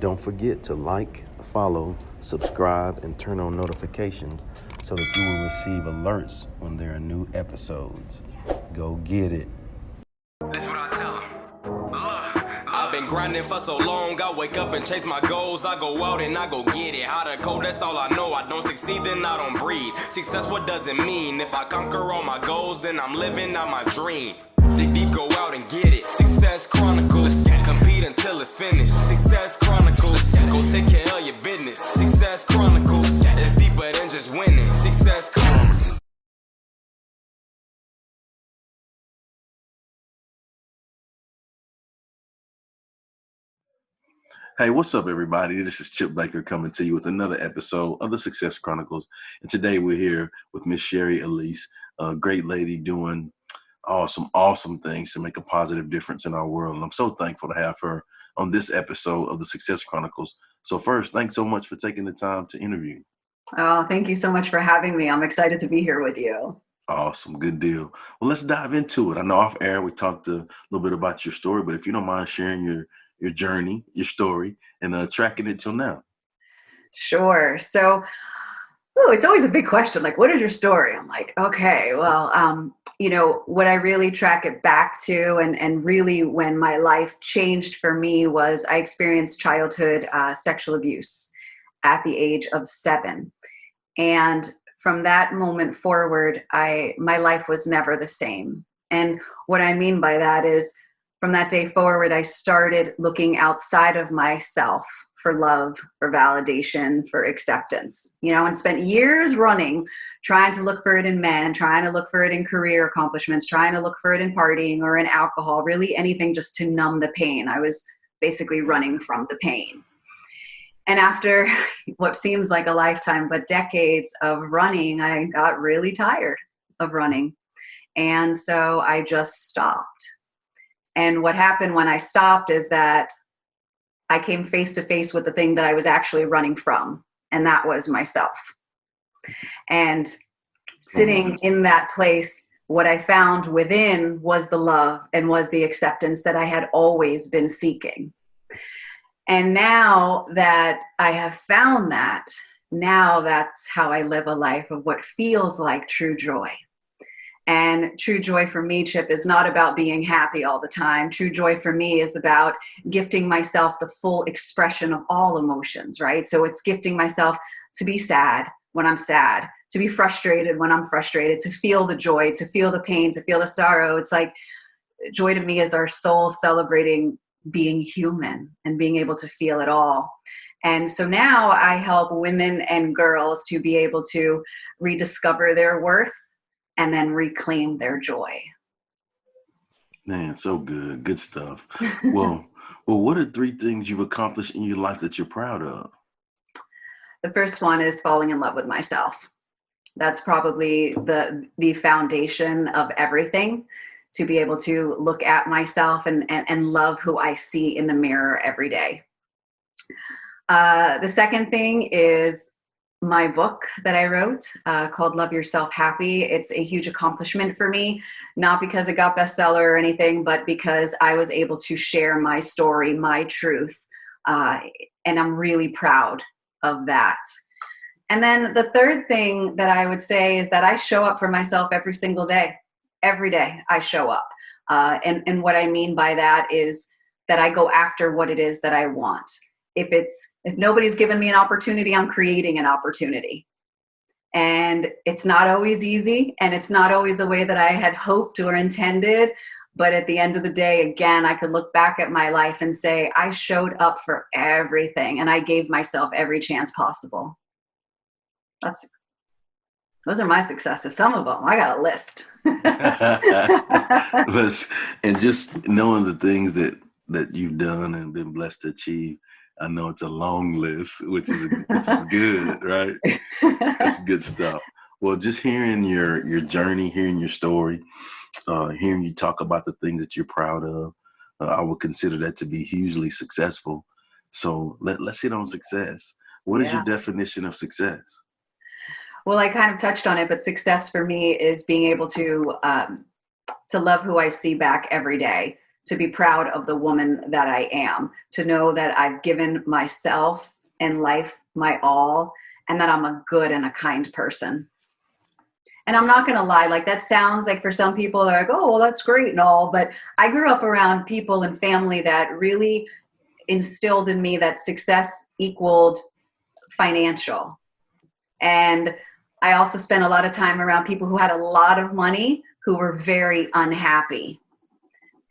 Don't forget to like, follow, subscribe, and turn on notifications so that you will receive alerts when there are new episodes. Go get it. This what I tell 'em. Look, I've been grinding for so long, I wake up and chase my goals. I go out and I go get it. How to code, that's all I know. I don't succeed, then I don't breathe. Success, what does it mean? If I conquer all my goals, then I'm living out my dream. Dig deep, go out and get it. Success Chronicles. Compete until it's finished. Success Chronicles. Go take care of your business. Success Chronicles. It's deeper than just winning. Success Chronicles. Hey, what's up, everybody? This is Chip Baker coming to you with another episode of the Success Chronicles. And today we're here with Miss Shari Alyse, a great lady doing awesome things to make a positive difference in our world. And I'm so thankful to have her on this episode of the Success Chronicles. So first, thanks so much for taking the time to interview. Oh, thank you so much for having me. I'm excited to be here with you. Awesome. Good deal. Well, let's dive into it. I know off air we talked a little bit about your story, but if you don't mind sharing your journey, your story, and tracking it till now. Sure. So, it's always a big question. Like, what is your story? I'm like, okay, well, what I really track it back to and really when my life changed for me was I experienced childhood sexual abuse at the age of 7. And from that moment forward, my life was never the same. And what I mean by that is from that day forward, I started looking outside of myself for love, for validation, for acceptance, and spent years running, trying to look for it in men, trying to look for it in career accomplishments, trying to look for it in partying or in alcohol, really anything just to numb the pain. I was basically running from the pain. And after what seems like a lifetime, but decades of running, I got really tired of running. And so I just stopped. And what happened when I stopped is that I came face to face with the thing that I was actually running from, and that was myself. And sitting in that place, what I found within was the love and was the acceptance that I had always been seeking. And now that I have found that, now that's how I live a life of what feels like true joy. And true joy for me, Chip, is not about being happy all the time. True joy for me is about gifting myself the full expression of all emotions, right? So it's gifting myself to be sad when I'm sad, to be frustrated when I'm frustrated, to feel the joy, to feel the pain, to feel the sorrow. It's like joy to me is our soul celebrating being human and being able to feel it all. And so now I help women and girls to be able to rediscover their worth and then reclaim their joy. Man, so good. Good stuff. Well, what are 3 things you've accomplished in your life that you're proud of? The first one is falling in love with myself. That's probably the foundation of everything, to be able to look at myself and love who I see in the mirror every day. The second thing is my book that I wrote called Love Yourself Happy. It's a huge accomplishment for me, not because it got bestseller or anything, but because I was able to share my story, my truth, and I'm really proud of that. And then the third thing that I would say is that I show up for myself every single day. Every day I show up. And what I mean by that is that I go after what it is that I want. If nobody's given me an opportunity, I'm creating an opportunity. And it's not always easy, and it's not always the way that I had hoped or intended. But at the end of the day, again, I could look back at my life and say, I showed up for everything, and I gave myself every chance possible. Those are my successes. Some of them, I got a list. And just knowing the things that you've done and been blessed to achieve, I know it's a long list, which is good, right? That's good stuff. Well, just hearing your journey, hearing your story, hearing you talk about the things that you're proud of, I would consider that to be hugely successful. So let's hit on success. What is your definition of success? Well, I kind of touched on it, but success for me is being able to love who I see back every day, to be proud of the woman that I am, to know that I've given myself and life my all, and that I'm a good and a kind person. And I'm not going to lie, like that sounds like for some people they're like, oh, well, that's great and all. But I grew up around people and family that really instilled in me that success equaled financial. And I also spent a lot of time around people who had a lot of money who were very unhappy.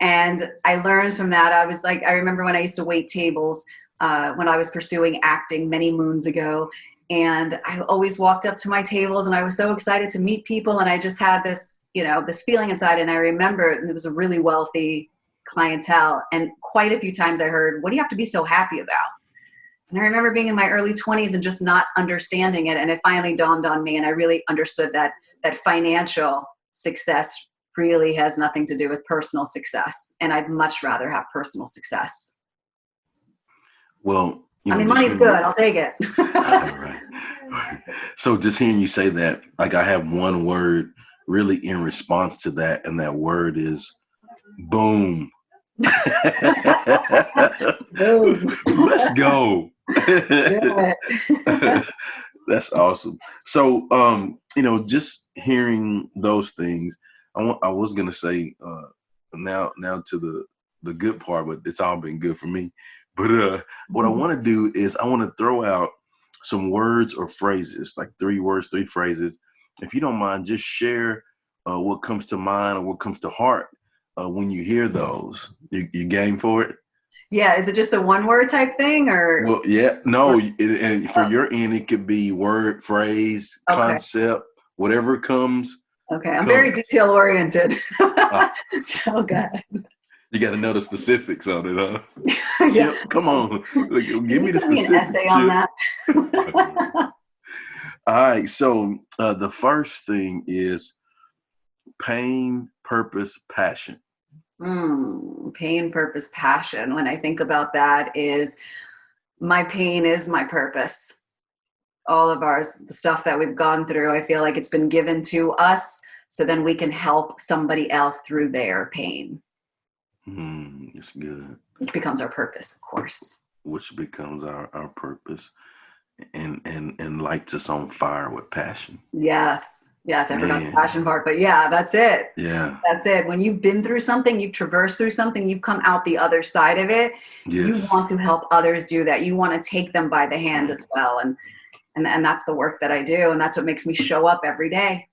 And I learned from that. I was like, I remember when I used to wait tables when I was pursuing acting many moons ago. And I always walked up to my tables and I was so excited to meet people. And I just had this, this feeling inside. And I remember it was a really wealthy clientele. And quite a few times I heard, what do you have to be so happy about? And I remember being in my early 20s and just not understanding it. And it finally dawned on me. And I really understood that financial success really has nothing to do with personal success. And I'd much rather have personal success. Well, money's good. I'll take it. All right. So just hearing you say that, like I have one word really in response to that. And that word is boom. Boom. Let's go. That's awesome. So, just hearing those things, I was going to say now to the good part, but it's all been good for me. But what I want to do is I want to throw out some words or phrases, like 3 words, 3 phrases. If you don't mind, just share what comes to mind or what comes to heart when you hear those. You game for it? Yeah. Is it just a 1-word type thing or? Well, yeah, no. And for your end, it could be word, phrase, concept, whatever comes. Okay. I'm very detail oriented. So good. You got to know the specifics on it, huh? Yeah. Yep, come on. Look, give me the Send me specifics. an essay on that. All right. So the first thing is pain, purpose, passion. Pain, purpose, passion. When I think about that, is my pain is my purpose. All of ours, the stuff that we've gone through, I feel like it's been given to us so then we can help somebody else through their pain. It's good. Which becomes our purpose, of course. Which becomes our purpose and lights us on fire with passion. Yes, I forgot the passion part, but yeah, that's it. Yeah. That's it. When you've been through something, you've traversed through something, you've come out the other side of it. Yes. You want to help others do that. You want to take them by the hand as well. And that's the work that I do. And that's what makes me show up every day.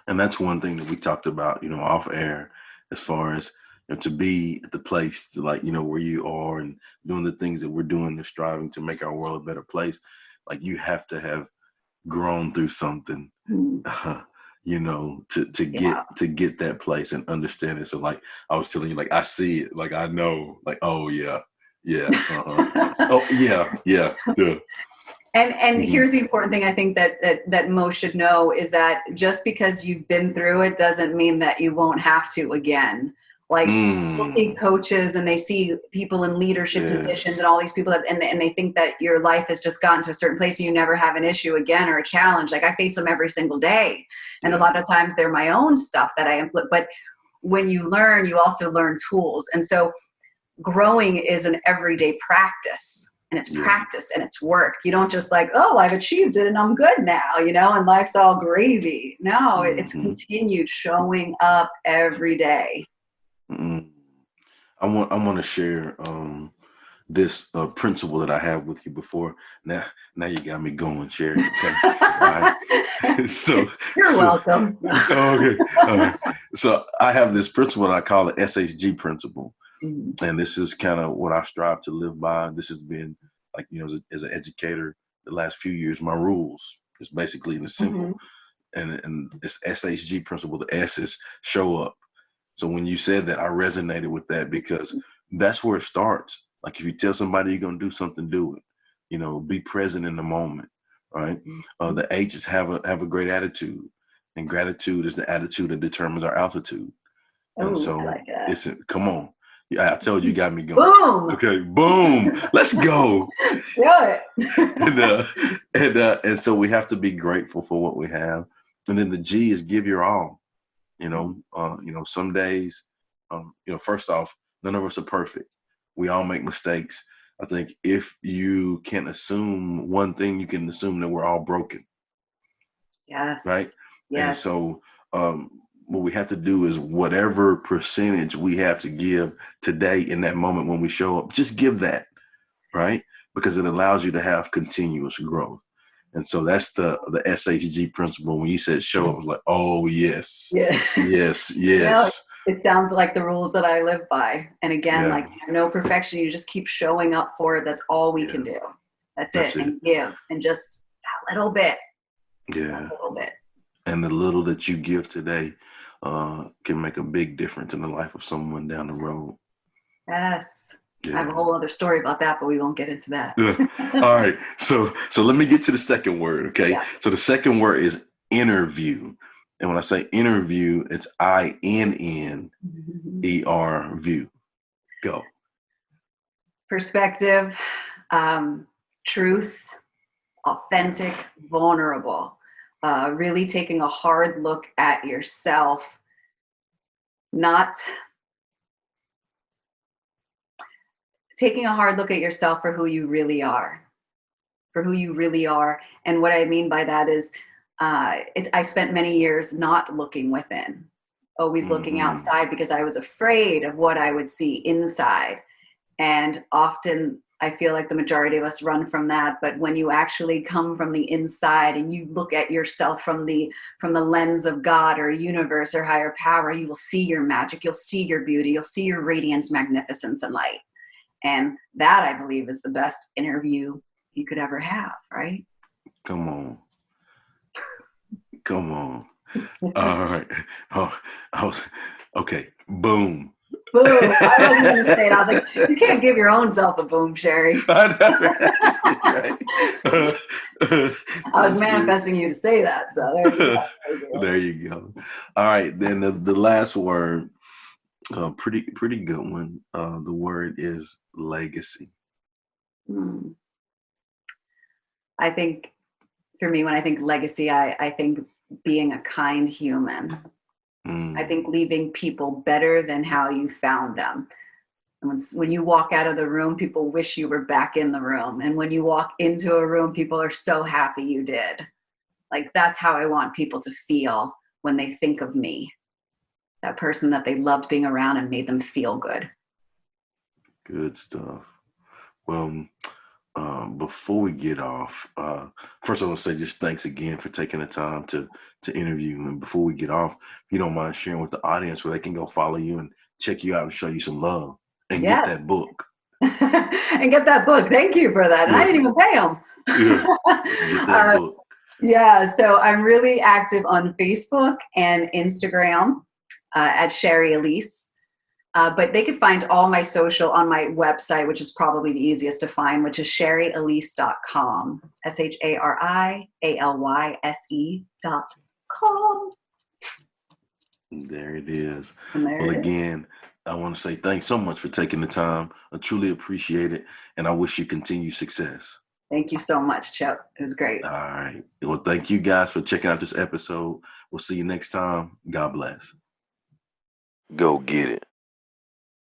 And that's one thing that we talked about, off air, as far as to be at the place to where you are and doing the things that we're doing and striving to make our world a better place. Like you have to have grown through something, to get that place and understand it. So like I was telling you, like I see it, like I know, like, oh yeah. Oh yeah. And here's the important thing I think that most should know is that just because you've been through it doesn't mean that you won't have to again. Like people see coaches and they see people in leadership positions and all these people and they think that your life has just gotten to a certain place and you never have an issue again or a challenge. Like I face them every single day. And a lot of times they're my own stuff that I implement. But when you learn, you also learn tools. And so growing is an everyday practice. And it's practice and it's work. You don't just like, oh, I've achieved it and I'm good now, and life's all gravy. No, it's continued showing up every day. I want to share this principle that I have with you before. Now you got me going, Shari. Okay. All right. So you're welcome. Okay. So I have this principle that I call the SHG principle. And this is kind of what I strive to live by. This has been like, as an educator, the last few years, my rules is basically in the simple. And it's SHG principle. The S is show up. So when you said that, I resonated with that because that's where it starts. Like if you tell somebody you're going to do something, do it. Be present in the moment. Right. The H is have a great attitude, and gratitude is the attitude that determines our altitude. And so it's come on. Yeah, I told you got me going. Boom. Okay, boom. Let's go. Do it. And so we have to be grateful for what we have. And then the G is give your all. Some days, first off, None of us are perfect. We all make mistakes. I think if you can assume one thing, you can assume that we're all broken. Yes. Right. Yes. And so what we have to do is whatever percentage we have to give today in that moment when we show up, just give that, right? Because it allows you to have continuous growth. And so that's the SHG principle. When you said show up, I was like, oh, yes, Yeah. yes, yes. You know, it sounds like the rules that I live by. And again, Yeah. like no perfection, you just keep showing up for it. That's all we can do. That's it. And give, and just a little bit. Yeah. A little bit. And the little that you give today can make a big difference in the life of someone down the road. Yes. Yeah. I have a whole other story about that, but we won't get into that. All right. So let me get to the second word. Okay. Yeah. So the second word is interview. And when I say interview, it's INNER view. Go. Perspective, truth, authentic, vulnerable. Really taking a hard look at yourself, taking a hard look at yourself for who you really are. And what I mean by that is I spent many years not looking within, always looking outside because I was afraid of what I would see inside. And often I feel like the majority of us run from that. But when you actually come from the inside and you look at yourself from the lens of God or universe or higher power, you will see your magic, you'll see your beauty, you'll see your radiance, magnificence, and light. And that, I believe, is the best interview you could ever have, right? Come on. All right. Okay. Boom. Boom. I wasn't going to say it. I was like, you can't give your own self a boom, Shari. I was manifesting you to say that. So there you go. All right. Then the last word, pretty good one. The word is legacy. I think for me, when I think legacy, I think being a kind human. I think leaving people better than how you found them. And when you walk out of the room, people wish you were back in the room. And when you walk into a room, people are so happy you did. Like, that's how I want people to feel when they think of me. That person that they loved being around and made them feel good. Good stuff. Well, before we get off, first I want to say just thanks again for taking the time to interview. And before we get off, if you don't mind sharing with the audience where they can go follow you and check you out and show you some love and get that book. And get that book. Thank you for that. And I didn't even pay them. Get that book. Yeah, so I'm really active on Facebook and Instagram at Shari Alyse. But they could find all my social on my website, which is probably the easiest to find, which is sharialyse.com. SHARIALYSE.com. There it is. Well, again, I want to say thanks so much for taking the time. I truly appreciate it. And I wish you continued success. Thank you so much, Chip. It was great. All right. Well, thank you guys for checking out this episode. We'll see you next time. God bless. Go get it.